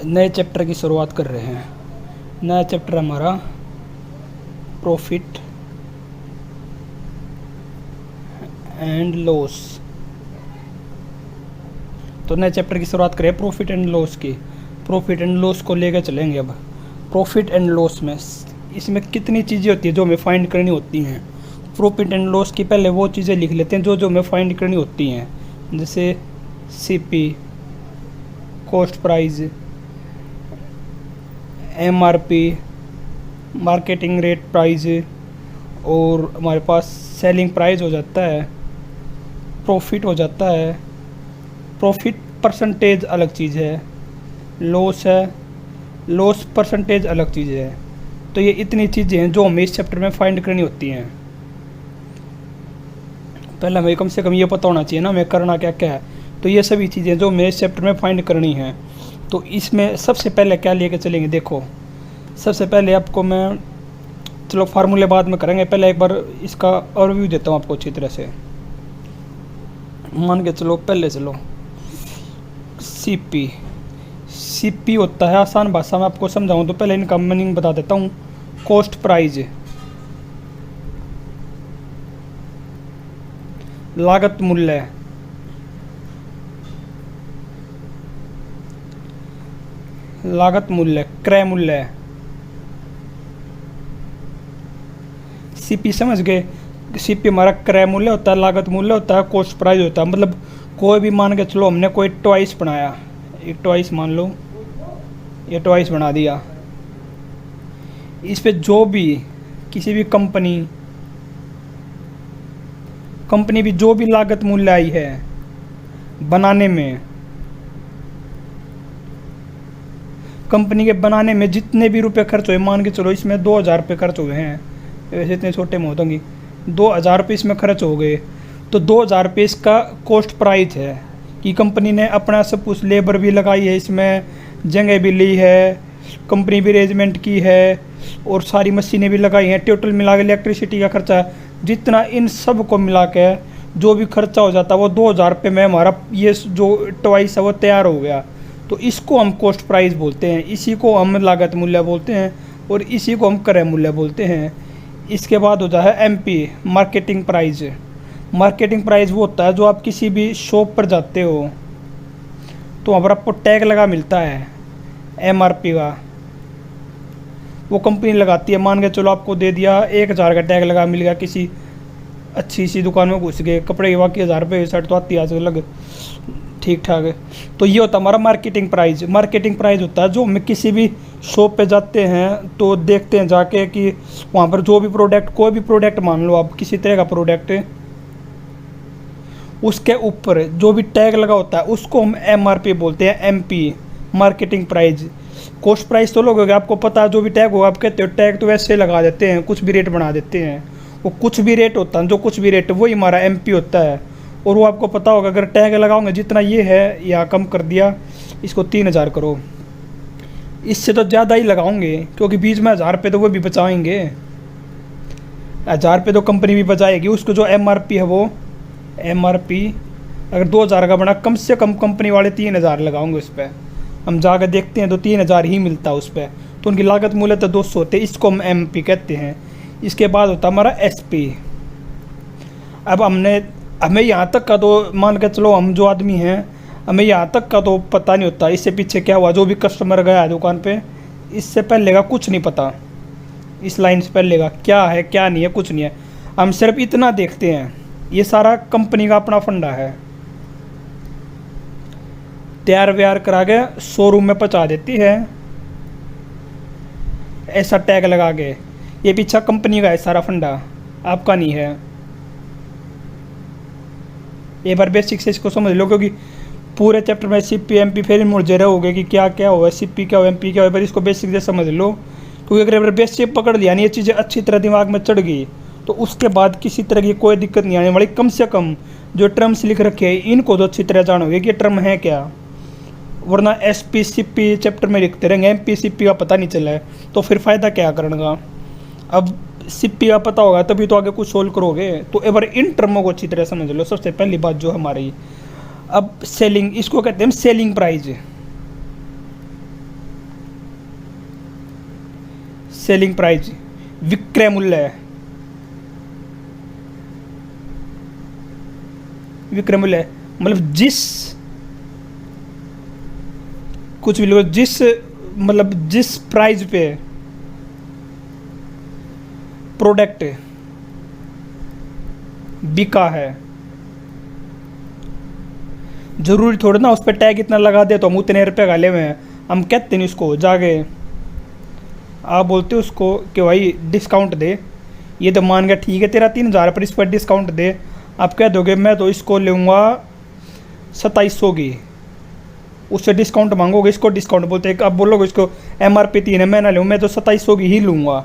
नए चैप्टर की शुरुआत कर रहे हैं। नया चैप्टर हमारा प्रॉफिट एंड लॉस। तो नए चैप्टर की शुरुआत करें प्रॉफिट एंड लॉस की। प्रॉफिट एंड लॉस को लेकर चलेंगे। अब प्रॉफिट एंड लॉस में इसमें कितनी चीज़ें होती हैं जो हमें फाइंड करनी होती हैं। प्रॉफिट एंड लॉस की पहले वो चीज़ें लिख लेते हैं जो हमें फाइंड करनी होती हैं, जैसे CP, cost price, MRP, marketing rate price, और हमारे पास सेलिंग प्राइस हो जाता है, प्रॉफिट हो जाता है। प्रॉफिट परसेंटेज अलग चीज़ है, लॉस है, लॉस परसेंटेज अलग चीज़ है। तो ये इतनी चीज़ें हैं जो हमें इस चैप्टर में फाइंड करनी होती हैं। पहले हमें कम से कम ये पता होना चाहिए ना हमें करना क्या क्या है। तो ये सभी चीज़ें जो हमें इस चैप्टर में फाइंड करनी है। तो इसमें सबसे पहले क्या लेके चलेंगे, देखो सबसे पहले आपको मैं, चलो फार्मूले बाद में करेंगे, पहले एक बार इसका ओवरव्यू देता हूँ आपको अच्छी तरह से। मान के चलो, पहले चलो सीपी। सीपी होता है, आसान भाषा में आपको समझाऊँ तो पहले इनका मीनिंग बता देता हूँ। कॉस्ट प्राइस, लागत मूल्य, लागत मूल्य, क्रय मूल्य। सीपी समझ गए। सीपी हमारा क्रय मूल्य होता है, लागत मूल्य होता है, कॉस्ट प्राइस होता है। मतलब कोई भी मान के चलो हमने कोई टॉइस बनाया, एक टॉइस मान लो, ये टॉइस बना दिया। इस पे जो भी किसी भी कंपनी भी जो भी लागत मूल्य आई है बनाने में, कंपनी के बनाने में जितने भी रुपए खर्च हुए, मान के चलो इसमें 2000 रुपये खर्च हुए हैं, वैसे इतने छोटे में होंगी, 2000 रुपये इसमें खर्च हो गए। तो 2000 रुपये इसका कॉस्ट प्राइस है कि कंपनी ने अपना सब कुछ, लेबर भी लगाई है इसमें, जगह भी ली है, कंपनी भी अरेंजमेंट की है, और सारी मशीनें भी लगाई हैं। टोटल मिला के इलेक्ट्रिसिटी का खर्चा जितना, इन सब को मिला के जो भी खर्चा हो जाता है वो 2000 रुपये में हमारा ये जो टॉइस है वो तैयार हो गया। तो इसको हम कॉस्ट प्राइस बोलते हैं, इसी को हम लागत मूल्य बोलते हैं, और इसी को हम क्रय मूल्य बोलते हैं। इसके बाद हो जाए MP, marketing price. Marketing price वो होता है जो आप किसी भी शॉप पर जाते हो तो वहाँ पर आपको टैग लगा मिलता है एमआरपी का, वो कंपनी लगाती है। मान के चलो आपको दे दिया 1000 का टैग लगा मिल गया, किसी अच्छी सी दुकान में घुस गए, कपड़े की बाकी 1000 रुपये शर्ट तो आती है आज लग ठीक ठाक है। तो ये होता है हमारा मार्केटिंग प्राइस। मार्केटिंग प्राइस होता है जो हम किसी भी शॉप पे जाते हैं तो देखते हैं जाके कि वहाँ पर जो भी प्रोडक्ट, कोई भी प्रोडक्ट मान लो आप, किसी तरह का प्रोडक्ट, उसके ऊपर जो भी टैग लगा होता है उसको हम एमआरपी बोलते हैं, MP, marketing price. Cost price तो लोग आपको पता है, जो भी टैग होगा आप कहते हो टैग तो वैसे लगा देते हैं, कुछ भी रेट बना देते हैं। वो कुछ भी रेट होता है, जो कुछ भी रेट वही हमारा एमपी होता है। और वो आपको पता होगा, अगर टैग लगाओगे जितना ये है या कम कर दिया, इसको 3000 करो, इससे तो ज़्यादा ही लगाओगे क्योंकि बीच में 1000 रुपये तो वो भी बचाएंगे, 1000 रुपये तो कंपनी भी बचाएगी। उसको जो एमआरपी है वो एमआरपी अगर 2000 का बना, कम से कम कंपनी वाले 3000 लगाओगे उस पर। हम जाकर देखते हैं तो 3000 ही मिलता है उस पर, तो उनकी लागत मूल्य तो 200 होते हैं, इसको हम एमपी कहते हैं। इसके बाद होता है हमारा एसपी। अब हमें यहाँ तक का तो मान के चलो, हम जो आदमी हैं हमें यहाँ तक का तो पता नहीं होता इससे पीछे क्या हुआ, जो भी कस्टमर गया है दुकान पे, इससे पहले का कुछ नहीं पता, इस लाइन से पहले का क्या है क्या नहीं है कुछ नहीं है। हम सिर्फ इतना देखते हैं, ये सारा कंपनी का अपना फंडा है, तैयार व्यार करा के शोरूम में पहुँचा देती है ऐसा टैग लगा के। ये पीछा कंपनी का है सारा फंडा, आपका नहीं है। एक बार बेसिक से इसको समझ लो, क्योंकि पूरे चैप्टर में सीपी एमपी फिर मुझे रहोगे कि क्या क्या हुआ, सीपी क्या हुआ, एमपी क्या हुआ। पर इसको बेसिक से समझ लो, क्योंकि अगर बेसिक पकड़ लिया नहीं, ये चीज़ें अच्छी तरह दिमाग में चढ़ गई तो उसके बाद किसी तरह की कोई दिक्कत नहीं आने वाली। कम से कम जो टर्म्स लिख रखे हैं इनको तो अच्छी तरह जानोगे कि ये टर्म है क्या, वरना एसपी सीपी चैप्टर में लिखते रहेंगे, एमपी सीपी का पता नहीं चला है तो फिर फ़ायदा क्या करने का। अब सीपी का पता होगा तभी तो आगे कुछ सोल्व करोगे। तो एक बार इन टर्मों को अच्छी तरह समझ लो। सबसे पहली बात जो हमारी, अब सेलिंग, इसको कहते हैं सेलिंग प्राइस। सेलिंग प्राइस, विक्रय मूल्य, विक्रय मूल्य मतलब जिस कुछ भी लो, जिस मतलब जिस प्राइस पे प्रोडक्ट बिका है, जरूरी थोड़ा ना उस पर टैग इतना लगा दे तो हम उतने रुपये का ले हुए हैं। हम कहते नहीं उसको जाके, आप बोलते हो उसको कि भाई डिस्काउंट दे, ये तो मान गया ठीक है तेरा 3000 पर, इस पर डिस्काउंट दे। आप कह दोगे मैं तो इसको लूँगा 2700 की, उससे डिस्काउंट मांगोगे, इसको डिस्काउंट बोलते हैं। अब बोलोगे इसको MRP 3 है, मैं ना लूँ, मैं तो 2700 की ही लूँगा।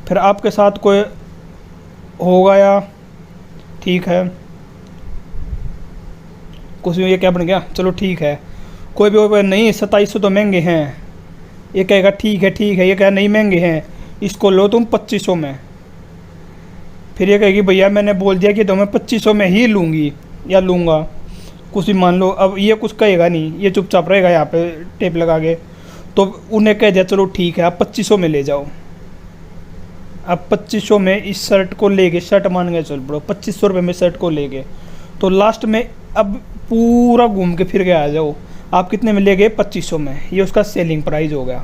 फिर आपके साथ कोई होगा या ठीक है, कुछ भी ये क्या बन गया, चलो ठीक है। कोई भी होगा नहीं 2700 तो महंगे हैं, ये कहेगा ठीक है ठीक है, ये कहेगा नहीं महंगे हैं, इसको लो तुम 2500 में। फिर ये कहेगी भैया मैंने बोल दिया कि तुम्हें 2500 में ही लूँगी या लूँगा, कुछ भी मान लो। अब ये कुछ कहेगा नहीं, ये चुपचाप रहेगा यहाँ पे टेप लगा के। तो उन्हें कह दिया चलो ठीक है आप 2500 में ले जाओ। अब 2500 में इस शर्ट को ले गए, शर्ट मान गए चल पड़ो 2500 रुपये में शर्ट को ले गए, तो लास्ट में अब पूरा घूम के फिर के आ जाओ, आप कितने में ले गए 2500 में, ये उसका सेलिंग प्राइस हो गया।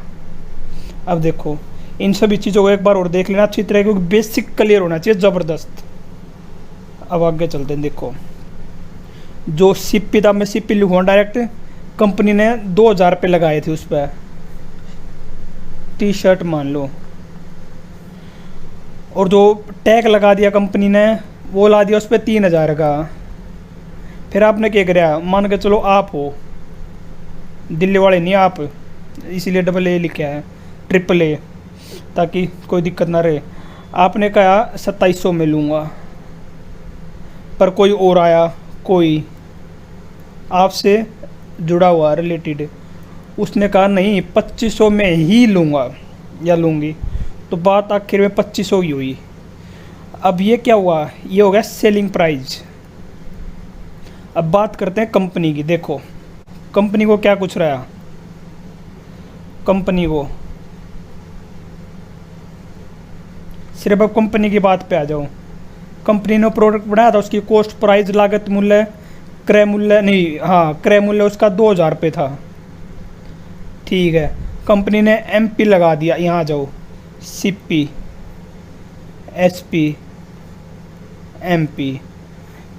अब देखो इन सभी चीज़ों को एक बार और देख लेना अच्छी तरह, क्योंकि बेसिक क्लियर होना चाहिए ज़बरदस्त। अब आगे चलते हैं। देखो जो सीपी था, मैं सीपी लिखूँगा डायरेक्ट, कंपनी ने 2000 रुपये लगाए थे उस पर, टी शर्ट मान लो, और जो टैग लगा दिया कंपनी ने वो ला दिया उस पर 3000 का। फिर आपने क्या कराया, मान के चलो आप हो, दिल्ली वाले नहीं आप, इसीलिए AA लिखा है, AAA, ताकि कोई दिक्कत ना रहे। आपने कहा 2700 में लूँगा, पर कोई और आया, कोई आपसे जुड़ा हुआ रिलेटेड, उसने कहा नहीं 2500 में ही लूँगा या लूँगी, तो बात आखिर में 2500 की हुई। अब ये क्या हुआ, ये हो गया सेलिंग प्राइस। अब बात करते हैं कंपनी की। देखो कंपनी को क्या कुछ रहा, कंपनी को सिर्फ अब कंपनी की बात पे आ जाओ। कंपनी ने प्रोडक्ट बनाया था, उसकी कॉस्ट प्राइस लागत मूल्य क्रय मूल्य नहीं, हाँ क्रय मूल्य उसका 2000 रुपये था, ठीक है। कंपनी ने MP लगा दिया, यहाँ जाओ CP SP MP,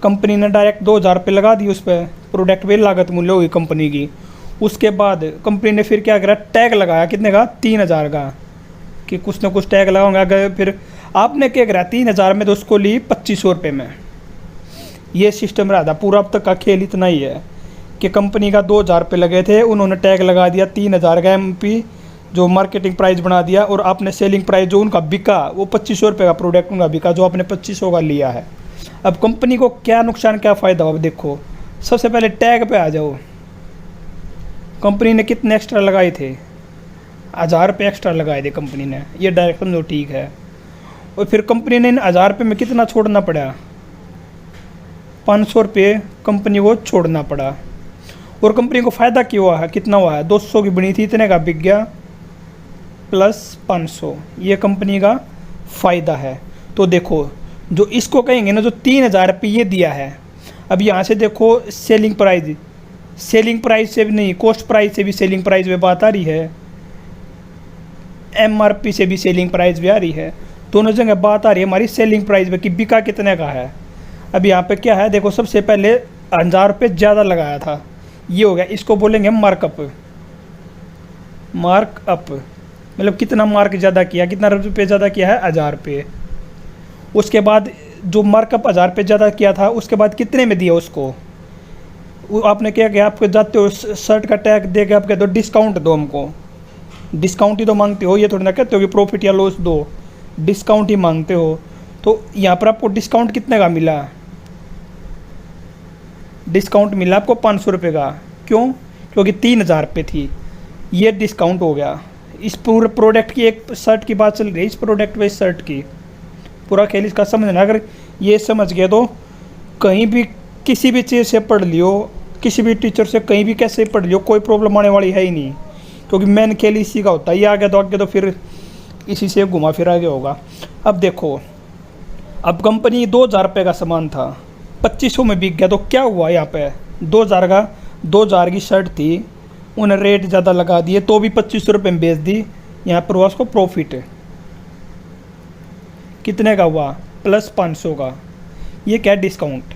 कंपनी ने डायरेक्ट 2000 रुपये लगा दी उस पर, प्रोडक्ट पे लागत मूल्य हुई कंपनी की। उसके बाद कंपनी ने फिर क्या करा, टैग लगाया, कितने का 3000 का, कि कुछ ना कुछ टैग लगाऊंगा। अगर फिर आपने क्या करा 3000 में, तो उसको ली 2500 रुपये में। ये सिस्टम रहा था पूरा, अब तक का खेल इतना ही है कि कंपनी का 2000 रुपये लगे थे, उन्होंने टैग लगा दिया 3000 का MP, जो मार्केटिंग प्राइस बना दिया, और आपने सेलिंग प्राइस जो उनका बिका वो 2500 रुपये का प्रोडक्ट उनका बिका, जो आपने 2500 का लिया है। अब कंपनी को क्या नुकसान क्या फ़ायदा हुआ, देखो सबसे पहले टैग पे आ जाओ। कंपनी ने कितने एक्स्ट्रा लगाए थे, 1000 रुपये एक्स्ट्रा लगाए थे कंपनी ने, ये डायरेक्ट समझो ठीक है। और फिर कंपनी ने इन 1000 रुपये में कितना छोड़ना पड़ा, 500 रुपये कंपनी को छोड़ना पड़ा। और कंपनी को फ़ायदा क्यों हुआ है, कितना हुआ है, 200 की बनी थी, इतने का बिक गया, प्लस 500, ये कंपनी का फ़ायदा है। तो देखो जो इसको कहेंगे ना, जो 3000 रुपये ये दिया है, अब यहाँ से देखो सेलिंग प्राइस, सेलिंग प्राइस से भी नहीं, कॉस्ट प्राइस से भी सेलिंग प्राइस में बात आ रही है, MRP से भी सेलिंग प्राइस भी आ रही है, दोनों जगह बात आ रही है हमारी सेलिंग प्राइस में कि बिका कितने का है। अब यहाँ पे क्या है, देखो सबसे पहले 1000 रुपये ज़्यादा लगाया था, ये हो गया, इसको बोलेंगे मार्कअप। मार्कअप मतलब कितना मार्क ज़्यादा किया, कितना रुपये ज़्यादा किया है, 1000 रुपये। उसके बाद जो मार्कअप 1000 रुपये ज़्यादा किया था, उसके बाद कितने में दिया उसको, आपने क्या किया, आपको जाते हो शर्ट का टैग दे के आप कहते हो डिस्काउंट दो, हमको डिस्काउंट ही तो मांगते हो, ये थोड़ी ना कहते हो कि प्रॉफिट या लॉस दो, डिस्काउंट ही मांगते हो। तो यहाँ पर आपको डिस्काउंट कितने का मिला, डिस्काउंट मिला आपको 500 रुपये का, क्यों, क्योंकि 3000 रुपये थी, ये डिस्काउंट हो गया। इस पूरे प्रोडक्ट की, एक शर्ट की बात चल रही है, इस प्रोडक्ट पे इस शर्ट की पूरा खेल इसका समझना। अगर ये समझ गए तो कहीं भी किसी भी चीज़ से पढ़ लियो, किसी भी टीचर से कहीं भी कैसे पढ़ लियो, कोई प्रॉब्लम आने वाली है ही नहीं, क्योंकि मेन खेल इसी का होता है। ये आगे तो फिर इसी से घुमा फिरा गया होगा। अब देखो, अब कंपनी 2000 रुपये का सामान था, 2500 में बिक गया, तो क्या हुआ यहाँ पे? 2000 की शर्ट थी, उन्हें रेट ज़्यादा लगा दिए तो भी 2500 रुपये में बेच दी। यहाँ पर हुआ उसको प्रॉफिट, कितने का हुआ? प्लस 500 का। ये क्या? डिस्काउंट।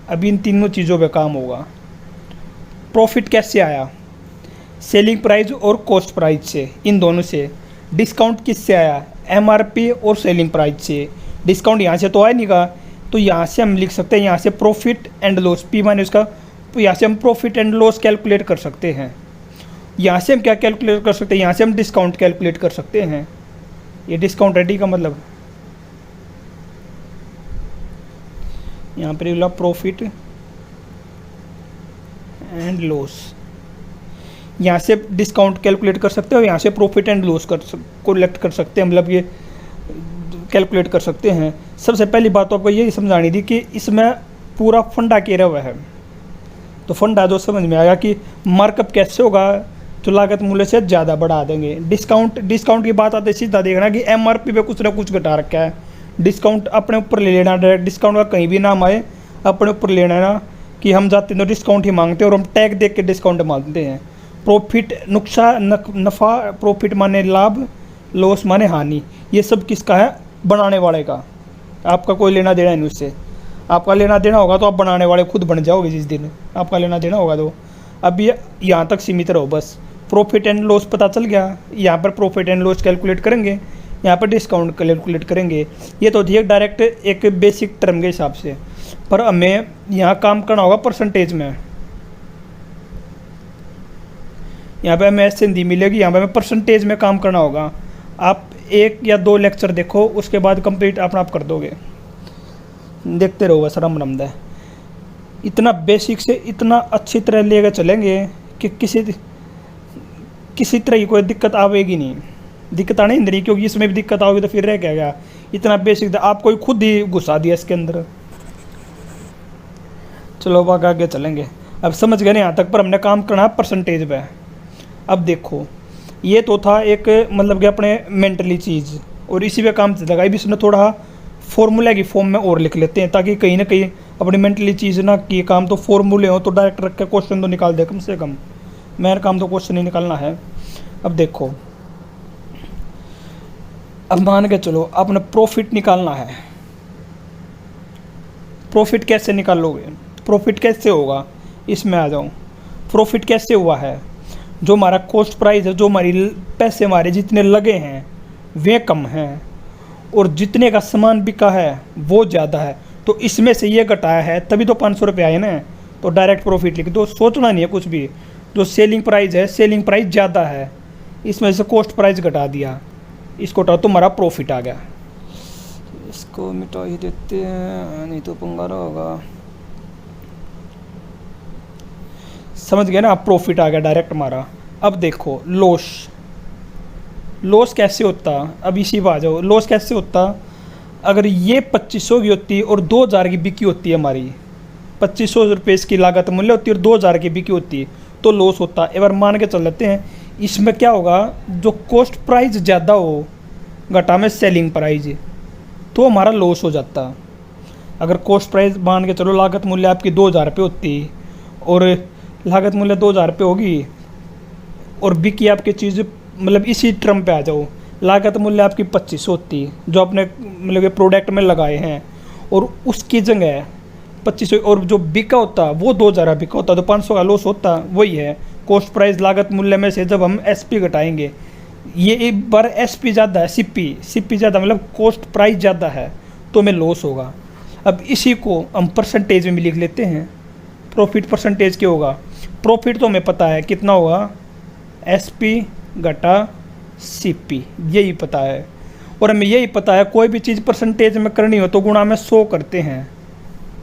अभी इन तीनों चीज़ों पे काम होगा। प्रॉफिट कैसे आया? सेलिंग प्राइस और कॉस्ट प्राइस से, इन दोनों से। डिस्काउंट किससे आया? एमआरपी और सेलिंग प्राइस से। डिस्काउंट यहाँ से तो आया नहीं का, तो यहाँ से हम लिख सकते हैं, यहाँ से profit and loss, P minus का, तो यहाँ से हम प्रॉफिट एंड लॉस कैलकुलेट कर सकते हैं। यहाँ से हम क्या कैलकुलेट कर सकते हैं? यहाँ से हम डिस्काउंट कैलकुलेट कर सकते हैं। ये डिस्काउंट रेडी का मतलब, यहाँ पर बोला प्रॉफिट एंड लॉस, यहाँ से डिस्काउंट कैलकुलेट कर सकते हो, यहाँ से प्रॉफिट एंड लॉस कलेक्ट कर सकते हैं, मतलब ये कैलकुलेट कर सकते हैं। सबसे पहली बात तो आपको ये समझानी थी कि इसमें पूरा फंडा केरा हुआ है। तो फंडा जो समझ में आया कि मार्कअप कैसे होगा, तो लागत मूल्य से ज़्यादा बढ़ा देंगे। डिस्काउंट की बात आते सीधा देखना कि एमआरपी पे कुछ ना कुछ घटा रखा है। डिस्काउंट अपने ऊपर ले लेना, डायरेक्ट डिस्काउंट का कहीं भी नाम आए अपने ऊपर ले लेना कि हम जाते तो डिस्काउंट ही मांगते हैं और हम टैग देख के डिस्काउंट मांगते हैं। प्रॉफिट नुकसान, नफ़ा, प्रॉफिट माने लाभ, लॉस माने हानि। ये सब किसका है? बनाने वाले का। आपका कोई लेना देना नहीं उससे। आपका लेना देना होगा तो आप बनाने वाले खुद बन जाओगे जिस दिन आपका लेना देना होगा। तो अब ये यहाँ तक सीमित रहो बस। प्रॉफिट एंड लॉस पता चल गया, यहाँ पर प्रॉफिट एंड लॉस कैलकुलेट करेंगे, यहाँ पर डिस्काउंट कैलकुलेट करेंगे। ये तो थी एक डायरेक्ट एक बेसिक टर्म के हिसाब से, पर हमें यहाँ काम करना होगा परसेंटेज में। यहाँ पे हमें हिंदी मिलेगी, यहाँ पे हमें परसेंटेज में काम करना होगा। आप 1 या 2 लेक्चर देखो, उसके बाद कंप्लीट अपना आप कर दोगे। देखते रहो बस, आराम आराम है। इतना बेसिक से इतना अच्छी तरह लेकर चलेंगे कि किसी तरह की कोई दिक्कत आवेगी नहीं। दिक्कत आने ही नहीं, क्योंकि इसमें भी दिक्कत आओगी तो फिर रह क्या गया। इतना बेसिक आपको खुद ही घुसा दिया इसके अंदर। चलो अब आगे चलेंगे। अब समझ गए ना यहाँ तक, पर हमने काम करना है परसेंटेज पे। अब देखो, ये तो था एक मतलब कि अपने मेंटली चीज़, और इसी पे काम चलेगा। भी इसमें थोड़ा फॉर्मूला की फॉर्म में और लिख लेते हैं, ताकि कहीं ना कहीं अपनी मेंटली चीज़ ना किए काम तो फॉर्मूले हो तो डायरेक्ट रख के क्वेश्चन तो निकाल दे कम से कम। मेरा काम तो क्वेश्चन ही निकालना है। अब देखो, अब मान के चलो आपने प्रॉफिट निकालना है। प्रॉफिट कैसे निकालोगे? प्रॉफिट कैसे होगा? इसमें आ जाऊँ। प्रॉफिट कैसे हुआ है? जो हमारा कॉस्ट प्राइस है, जो हमारी पैसे हमारे जितने लगे हैं वे कम हैं, और जितने का सामान बिका है वो ज़्यादा है। तो इसमें से ये घटाया है, तभी तो 500 रुपये आए ना। तो डायरेक्ट प्रॉफिट लिख दो, सोचना नहीं है कुछ भी। जो सेलिंग प्राइस है, सेलिंग प्राइस ज़्यादा है, इसमें से कॉस्ट प्राइस घटा दिया, इसको हटाओ तो हमारा प्रॉफिट आ गया। इसको मिटा ही देते हैं, नहीं तो पंगारा होगा। समझ गए ना? प्रॉफिट आ गया डायरेक्ट हमारा। अब देखो लॉस कैसे होता? अब इसी पर आ जाओ। लॉस कैसे होता? अगर ये 2500 की होती और 2000 की बिकी होती है हमारी, 2500 रुपये इसकी लागत मूल्य होती है और 2000 की बिकी होती है, तो लॉस होता। एक बार मान के चल लेते हैं। इसमें क्या होगा? जो कॉस्ट प्राइस ज़्यादा हो घटा में सेलिंग प्राइस, तो हमारा लॉस हो जाता। अगर कॉस्ट प्राइस मान के चलो लागत मूल्य आपकी 2000 रुपये होती, और लागत मूल्य 2000 रुपये होगी, और बिकी आपकी चीज़ मतलब इसी टर्म पे आ जाओ, लागत मूल्य आपकी 2500 होती जो आपने मतलब प्रोडक्ट में लगाए हैं, और उसकी जगह 2500 और जो बिका होता वो 2000 बिका होता, तो 500 का लॉस होता। वही है कॉस्ट प्राइस लागत मूल्य में से जब हम एसपी घटाएंगे। ये एक बार एसपी ज़्यादा है, सीपी ज़्यादा मतलब कॉस्ट प्राइस ज़्यादा है, तो हमें लॉस होगा। अब इसी को हम परसेंटेज में लिख लेते हैं। प्रॉफिट परसेंटेज क्या होगा? प्रॉफिट तो हमें पता है कितना होगा, एसपी घटा सीपी, यही पता है। और हमें यही पता है कोई भी चीज़ परसेंटेज में करनी हो तो गुणा में 100 करते हैं।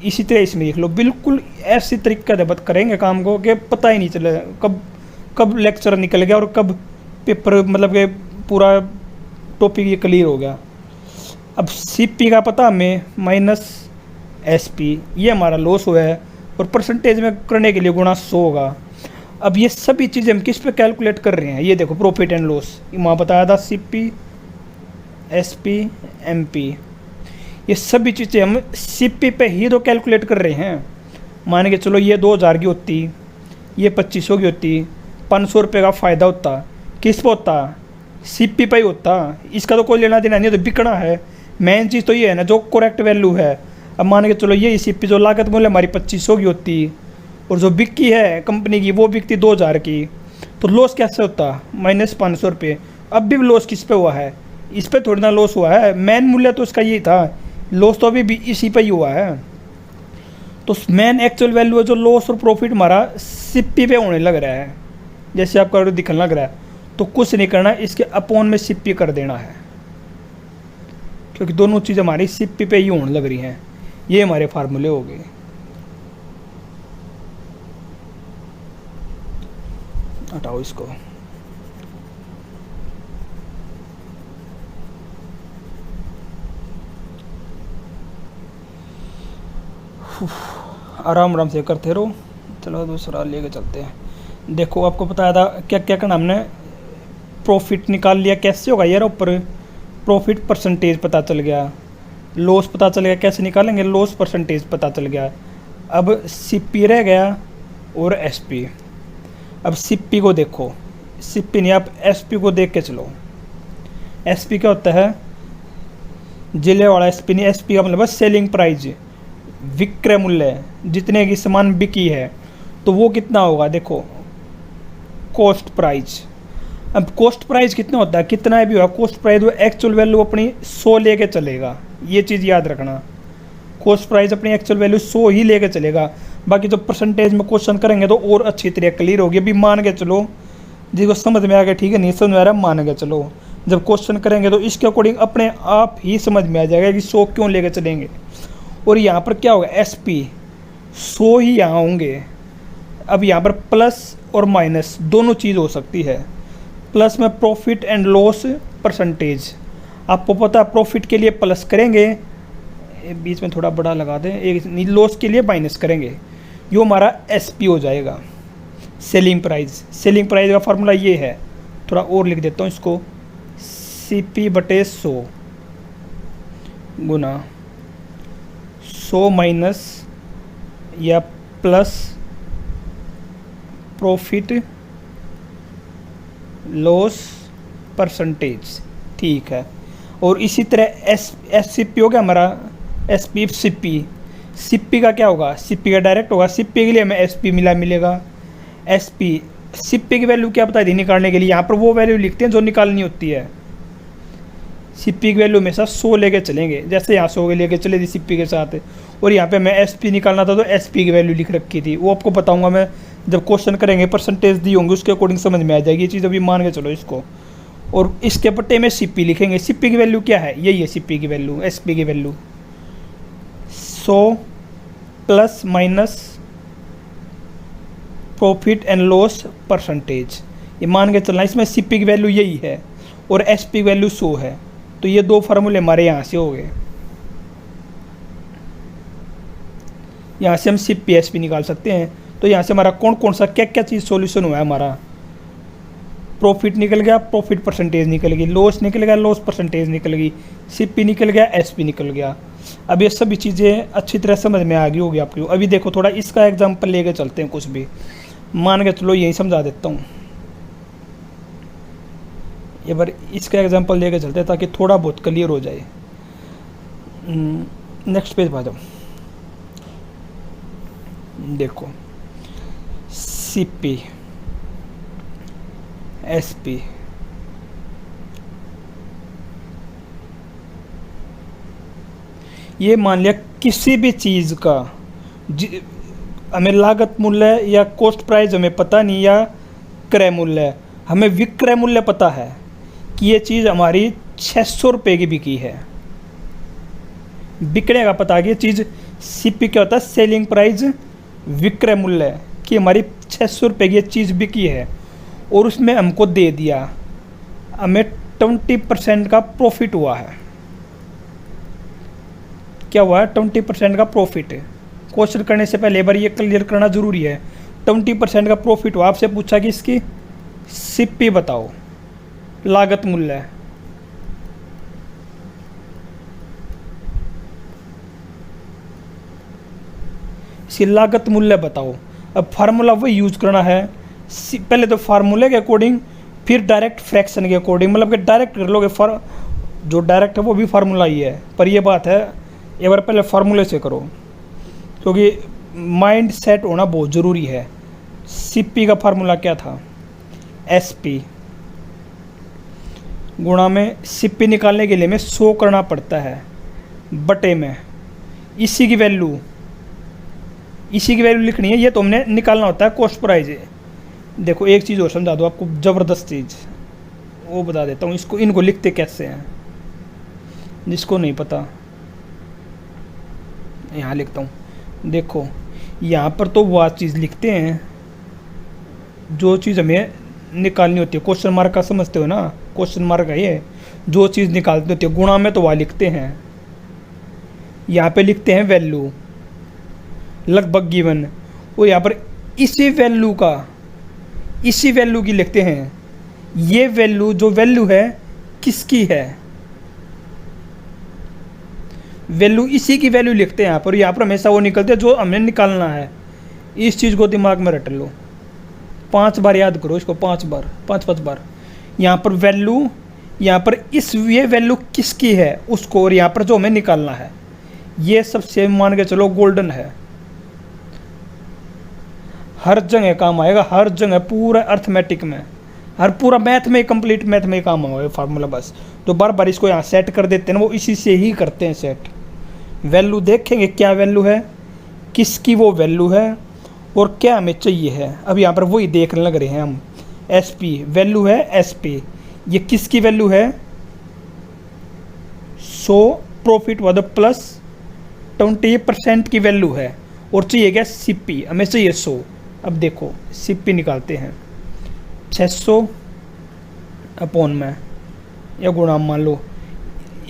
इसी तरह इसमें लिख लो। बिल्कुल ऐसी तरीके से बात करेंगे काम को कि पता ही नहीं चले कब लेक्चर निकल गया और कब पेपर मतलब कि पूरा टॉपिक ये क्लियर हो गया। अब सीपी का पता हमें माइनस एसपी, ये हमारा लॉस हुआ है, और परसेंटेज में करने के लिए गुणा 100 होगा। अब ये सभी चीज़ें हम किस पे कैलकुलेट कर रहे हैं? ये देखो प्रॉफिट एंड लॉस, वहाँ बताया था सीपी SP MP, ये सभी चीज़ें हम CP पे ही तो कैलकुलेट कर रहे हैं। मान के चलो ये 2000 की होती, ये 2500 की होती, 500 रुपये का फ़ायदा होता, किस पे होता? CP पे ही होता। इसका तो कोई लेना देना नहीं, तो बिकना है। मेन चीज़ तो ये है ना जो करेक्ट वैल्यू है। अब मान के चलो ये CP जो लागत मूल्य हमारी 2500 की होती और जो बिकी है कंपनी की वो बिकती 2000 की, तो लॉस कैसे होता? -500 रुपये। अब भी लॉस किस पे हुआ है? इस पे थोड़ी ना लॉस हुआ है, मेन मूल्य तो उसका यही था। लॉस तो अभी भी इसी पे ही हुआ है। तो मेन एक्चुअल वैल्यू है जो लॉस और प्रॉफिट हमारा CP पे होने लग रहा है, जैसे आपका दिखने लग रहा है। तो कुछ नहीं करना, इसके अपोन में CP कर देना है, क्योंकि दोनों चीज़ हमारी CP पे ही होने लग रही हैं। ये हमारे फार्मूले हो गए। हटाओ इसको। आराम आराम से करते रहो। चलो दूसरा लेके चलते हैं। देखो आपको बताया था क्या क्या करना हमने। प्रॉफिट निकाल लिया, कैसे होगा यार? ऊपर प्रॉफिट परसेंटेज पता चल गया, लॉस पता चल गया। कैसे निकालेंगे? लॉस परसेंटेज पता चल गया। अब CP रह गया और SP। अब CP को देखो, CP नहीं, आप SP को देख के चलो। SP क्या होता है? जिले वाला SP नहीं, SP का मतलब सेलिंग प्राइस, विक्रय मूल्य, जितने की सामान बिकी है तो वो कितना होगा? देखो कॉस्ट प्राइस। अब कॉस्ट प्राइस कितना होता है? कितना भी होगा कॉस्ट प्राइस, वो एक्चुअल वैल्यू अपनी 100 लेके चलेगा। ये चीज़ याद रखना, कॉस्ट प्राइस अपनी एक्चुअल वैल्यू 100 ही लेके चलेगा। बाकी जब परसेंटेज में क्वेश्चन करेंगे तो और अच्छी तरह क्लियर होगी। अभी मान के चलो जिसको समझ में आ गया ठीक है, नहीं समझ में आ रहा मान के चलो, जब क्वेश्चन करेंगे तो इसके अकॉर्डिंग अपने आप ही समझ में आ जाएगा कि 100 क्यों लेके चलेंगे। और यहाँ पर क्या होगा? SP 100 ही यहाँ होंगे। अब यहाँ पर प्लस और माइनस दोनों चीज़ हो सकती है। प्लस में प्रॉफिट एंड लॉस परसेंटेज, आपको पता है प्रॉफिट के लिए प्लस करेंगे, बीच में थोड़ा बड़ा लगा दें, एक लॉस के लिए माइनस करेंगे, यो हमारा SP हो जाएगा, सेलिंग प्राइस। सेलिंग प्राइस का फार्मूला ये है, थोड़ा और लिख देता हूँ इसको, CP/100 गुना 100 माइनस या प्लस प्रॉफिट लॉस परसेंटेज, ठीक है। और इसी तरह SCP हो गया हमारा, SP CP का क्या होगा? CP का डायरेक्ट होगा, CP के लिए हमें SP मिलेगा। CP की वैल्यू क्या बताई थी निकालने के लिए? यहाँ पर वो वैल्यू लिखते हैं जो निकालनी होती है। CP की वैल्यू हमेशा 100 लेके चलेंगे, जैसे यहाँ 100 लेके चले थी CP के साथ। और यहाँ पे मैं SP निकालना था तो SP की वैल्यू लिख रखी थी, वो आपको बताऊंगा मैं जब क्वेश्चन करेंगे। परसेंटेज दी होंगे उसके अकॉर्डिंग समझ में आ जाएगी ये चीज़, अभी मान के चलो इसको। और इसके पट्टे में CP लिखेंगे। CP की वैल्यू क्या है? यही है CP की वैल्यू, SP की value 100 plus minus profit and loss percentage, ये मान के चलना। इसमें CP की वैल्यू यही है और SP की वैल्यू 100 है। तो ये दो फार्मूले हमारे यहाँ से हो गए। यहाँ से हम CP SP निकाल सकते हैं। तो यहाँ से हमारा कौन कौन सा क्या क्या चीज़ सॉल्यूशन हुआ है? हमारा प्रॉफिट निकल गया, प्रॉफिट परसेंटेज निकल गई, लॉस निकल गया, लॉस परसेंटेज निकल गई, CP निकल गया, SP निकल गया। अब ये सभी चीज़ें अच्छी तरह समझ में आ गई होगी आपको। अभी देखो थोड़ा इसका एग्जाम्पल लेके चलते हैं, कुछ भी मान के चलो यही समझा देता हूँ। एक बार इसका एग्जाम्पल लेके चलते हैं ताकि थोड़ा बहुत क्लियर हो जाए। नेक्स्ट पेज पर आ जाओ। देखो CP SP ये मान लिया किसी भी चीज़ का हमें लागत मूल्य या कॉस्ट प्राइस हमें पता नहीं, या क्रय मूल्य, हमें विक्रय मूल्य पता है कि ये चीज़ हमारी 600 रुपये की बिकी है। बिकने का पता है कि ये चीज़ CP क्या होता है? सेलिंग प्राइस, विक्रय मूल्य, कि हमारी 600 रुपये की ये चीज़ बिकी है और उसमें हमको दे दिया, हमें 20% का प्रॉफिट हुआ है। क्या हुआ है? 20% का प्रॉफिट। क्वेश्चन करने से पहले एक बार ये क्लियर करना ज़रूरी है। 20% का प्रॉफिट हुआ, आपसे पूछा कि इसकी CP बताओ, लागत मूल्य, इसकी लागत मूल्य बताओ। अब फार्मूला वही यूज करना है, पहले तो फार्मूले के अकॉर्डिंग, फिर डायरेक्ट फ्रैक्शन के अकॉर्डिंग, मतलब कि डायरेक्ट कर लोगे। जो डायरेक्ट है वो भी फार्मूला ही है, पर ये बात है एक बार पहले फार्मूले से करो, क्योंकि माइंड सेट होना बहुत ज़रूरी है। सीपी का फार्मूला क्या था, एसपी गुणा में सीपी निकालने के लिए में 100 करना पड़ता है बटे में इसी की वैल्यू लिखनी है। ये तो हमने निकालना होता है कॉस्ट प्राइस। देखो एक चीज़ और समझा दो आपको, ज़बरदस्त चीज़ वो बता देता हूँ। इनको लिखते कैसे हैं, जिसको नहीं पता यहाँ लिखता हूँ। देखो यहाँ पर तो वह चीज़ लिखते हैं जो चीज़ हमें निकालनी होती है। क्वेश्चन मार्क का समझते हो ना, क्वेश्चन मार्क है ये, जो चीज़ निकालनी होती है। गुणा में तो वह लिखते हैं, यहाँ पे लिखते हैं वैल्यू लगभग गिवन, और यहाँ पर इसी वैल्यू की लिखते हैं। ये वैल्यू जो वैल्यू है किसकी है, वैल्यू इसी की वैल्यू लिखते हैं यहाँ पर। यहाँ पर हमेशा वो निकलते हैं जो हमें निकालना है। इस चीज़ को दिमाग में रट लो, 5 बार याद करो इसको, 5 बार। यहाँ पर वैल्यू, यहाँ पर ये वैल्यू किसकी है उसको, और यहाँ पर जो हमें निकालना है। ये सबसे मान के चलो गोल्डन है, हर जगह काम आएगा, हर जगह पूरा अर्थमेटिक में, हर पूरा मैथ में, कंप्लीट मैथ में काम आएगा फार्मूला। बस तो बार बार इसको यहाँ सेट कर देते हैं ना, वो इसी से ही करते हैं सेट। वैल्यू देखेंगे क्या वैल्यू है, किसकी वो वैल्यू है, और क्या हमें चाहिए है। अब यहाँ पर वही देखने लग रहे हैं हम। एसपी वैल्यू है, एसपी ये किसकी वैल्यू है, 100 प्रॉफिट वाला प्लस 20% की वैल्यू है, और चाहिए क्या, सीपी हमें चाहिए 100। अब देखो सीपी निकालते हैं, 600 अपॉन में या गुणा, मान लो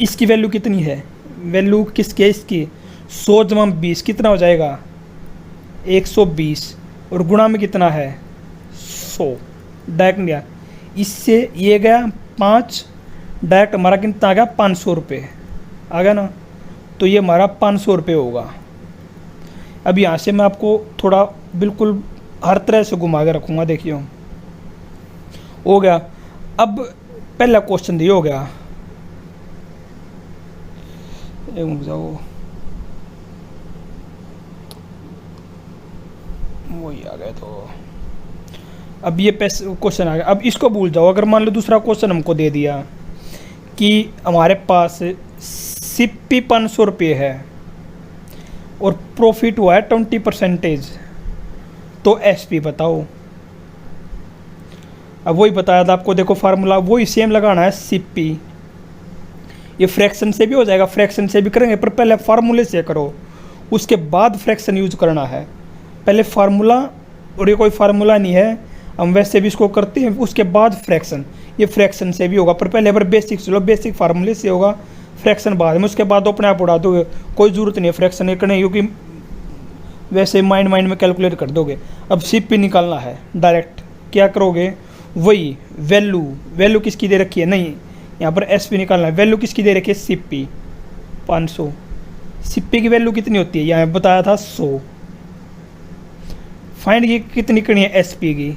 इसकी वैल्यू कितनी है, वैल्यू किसकी है इसकी, 100 जमा 20 कितना हो जाएगा, 120, और गुणा में कितना है 100। डायरेक्ट गया इससे ये गया 5, डायरेक्ट हमारा कितना आ गया 500 रुपये आ गया ना, तो ये हमारा 500 रुपये होगा। अब यहाँ से मैं आपको थोड़ा बिल्कुल हर तरह से घुमा के रखूँगा। देखिए हो गया। अब पहला क्वेश्चन दिया हो गया, जाओ वही आ गया। तो अब ये क्वेश्चन आ गया। अब इसको भूल जाओ। अगर मान लो दूसरा क्वेश्चन हमको दे दिया कि हमारे पास सीपी 500 रुपये है और प्रॉफिट हुआ है 20%, तो एसपी बताओ। अब वही बताया था आपको, देखो फार्मूला वही सेम लगाना है, सीपी। ये फ्रैक्शन से भी हो जाएगा, फ्रैक्शन से भी करेंगे, पर पहले फार्मूले से करो, उसके बाद फ्रैक्शन यूज करना है। पहले फार्मूला, और ये कोई फार्मूला नहीं है, हम वैसे भी इसको करते हैं, उसके बाद फ्रैक्शन। ये फ्रैक्शन से भी होगा, पर पहले पर बेसिक चलो, बेसिक फार्मूले से होगा, फ्रैक्शन बाद में, उसके बाद अपने आप उड़ा दोगे, कोई ज़रूरत नहीं है फ्रैक्शन करने, क्योंकि वैसे माइंड में कैलकुलेट कर दोगे। अब सीपी निकालना है, डायरेक्ट क्या करोगे, वही वैल्यू किसकी दे रखी है, नहीं यहाँ पर एसपी निकालना है। वैल्यू किसकी दे रखी है, सीपी 500। सीपी की वैल्यू कितनी होती है, यहाँ बताया था 100। फाइंड की कितनी करनी है, एसपी की,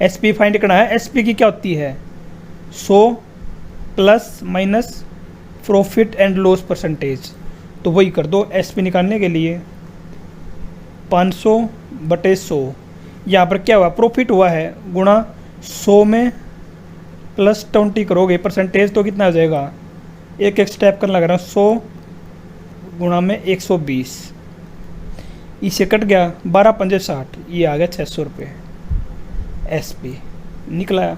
एसपी फाइंड करना है। एसपी की क्या होती है, 100 plus minus profit and loss percentage. तो वही कर दो एसपी निकालने के लिए, 500 बटे 100। यहाँ पर क्या हुआ, प्रॉफिट हुआ है, गुणा 100 में प्लस 20 करोगे परसेंटेज, तो कितना आ जाएगा, एक स्टेप करना लग रहा है, 100 गुणा में 120, इसे कट गया 12 पंजे 60, ये आ गया 600 रुपये। एसपी निकला।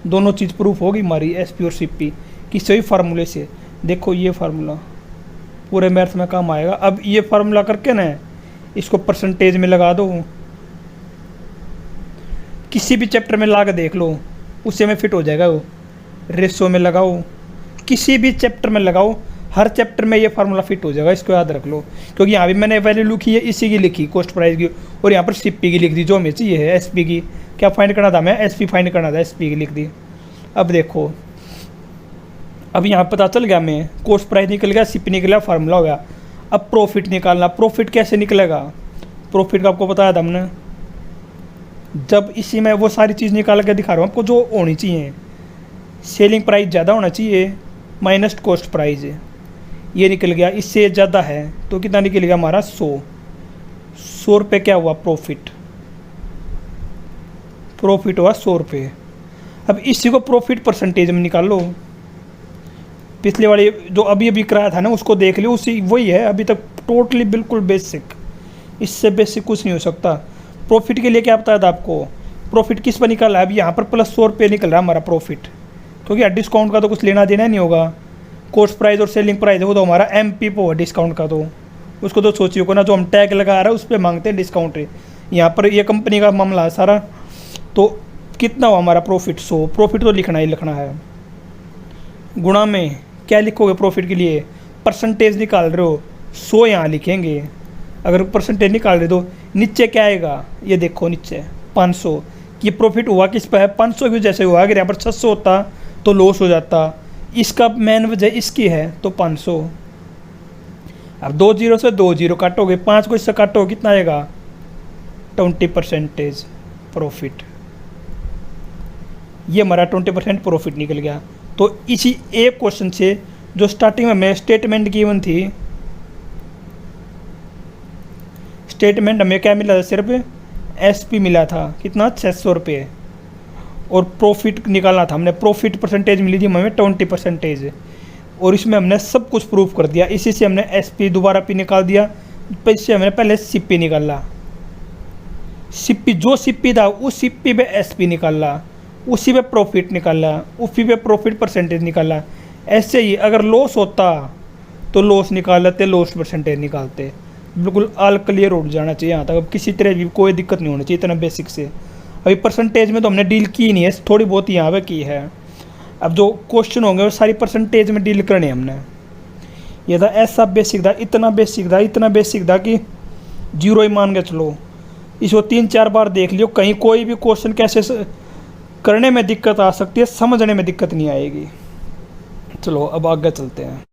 दोनों चीज़ प्रूफ होगी हमारी, एसपी और सीपी की सही फार्मूले से। देखो ये फार्मूला पूरे मैथ में काम आएगा। अब ये फार्मूला करके ना इसको परसेंटेज में लगा दो, किसी भी चैप्टर में ला के देख लो, उससे में फिट हो जाएगा। वो रेशो में लगाओ, किसी भी चैप्टर में लगाओ, हर चैप्टर में ये फार्मूला फिट हो जाएगा, इसको याद रख लो। क्योंकि यहाँ भी मैंने वैल्यू लिखी है, इसी की लिखी कॉस्ट प्राइस की, और यहाँ पर सीपी की लिख दी, जो हमें चाहिए है एसपी की। क्या फाइंड करना था, मैं एसपी फाइंड करना था, एसपी की लिख दी। अब देखो, अब यहाँ पता चल गया, मैं कॉस्ट प्राइस निकल गया, सीपी निकला, फार्मूला हो गया। अब प्रॉफिट निकालना, प्रॉफिट कैसे निकलेगा, प्रॉफिट का आपको बताया था हमने। जब इसी में वो सारी चीज़ निकाल के दिखा रहा हूँ आपको जो होनी चाहिए। सेलिंग प्राइस ज़्यादा होना चाहिए माइनस कॉस्ट प्राइस, ये निकल गया। इससे ज़्यादा है तो कितना निकल गया हमारा 100 रुपये क्या हुआ प्रॉफिट हुआ 100 रुपये। अब इसी को प्रॉफिट परसेंटेज में निकाल लो। पिछले वाले जो अभी अभी कराया था ना उसको देख लियो, उसी वही है अभी तक टोटली बिल्कुल बेसिक, इससे बेसिक कुछ नहीं हो सकता। प्रॉफिट के लिए क्या बताया था आपको, प्रॉफिट किस पर निकल रहा है, अभी यहाँ पर प्लस 100 रुपये निकल रहा है हमारा प्रॉफिट, क्योंकि यार डिस्काउंट का तो कुछ लेना देना नहीं होगा। कॉस्ट प्राइस और सेलिंग प्राइस है वो तो हमारा MP पे है डिस्काउंट का, तो उसको तो सोचिए को ना, जो हम टैग लगा रहे हैं उस पर मांगते हैं डिस्काउंट। यहाँ पर ये कंपनी का मामला है सारा। तो कितना हुआ हमारा प्रॉफिट 100, प्रॉफिट तो लिखना ही लिखना है। गुणा में क्या लिखोगे प्रॉफिट के लिए, परसेंटेज निकाल रहे हो 100 यहाँ लिखेंगे। अगर परसेंटेज निकाल रहे तो नीचे क्या आएगा, ये देखो नीचे 500। ये प्रॉफिट हुआ किस पर है, 500 की वजह से हुआ। अगर यहाँ पर 600 होता तो लॉस हो जाता, इसका मेन वजह इसकी है तो 500। अब 2 जीरो से 2 जीरो काटोगे, 5 को इससे काटोगे कितना आएगा 20% प्रॉफिट। ये हमारा 20% प्रॉफिट निकल गया। तो इसी एक क्वेश्चन से जो स्टार्टिंग में मैं स्टेटमेंट गिवन थी, स्टेटमेंट हमें क्या मिला था, सिर्फ SP मिला था कितना 600 रुपये, और प्रॉफिट निकालना था हमने, प्रॉफिट परसेंटेज मिली थी हमें 20%, और इसमें हमने सब कुछ प्रूफ कर दिया। इसी से हमने SP दोबारा P निकाल दिया। इससे हमने पहले CP निकाला, CP जो CP था उस CP पे SP निकाला, उसी पे प्रॉफिट निकाला, उसी पे प्रॉफिट परसेंटेज निकाला। ऐसे ही अगर लॉस होता तो लॉस निकाल लेते, लॉस परसेंटेज निकालते। बिल्कुल ऑल क्लियर हो जाना चाहिए यहाँ तक, अब किसी तरह भी कोई दिक्कत नहीं होनी चाहिए इतना बेसिक से। अभी परसेंटेज में तो हमने डील की नहीं है, थोड़ी बहुत यहाँ पे की है। अब जो क्वेश्चन होंगे वो सारी परसेंटेज में डील करनी है हमने। ये था ऐसा बेसिक था, इतना बेसिक था कि जीरो ही मान के चलो। इसको 3-4 बार देख लियो, कहीं कोई भी क्वेश्चन कैसे करने में दिक्कत आ सकती है, समझने में दिक्कत नहीं आएगी। चलो अब आगे चलते हैं।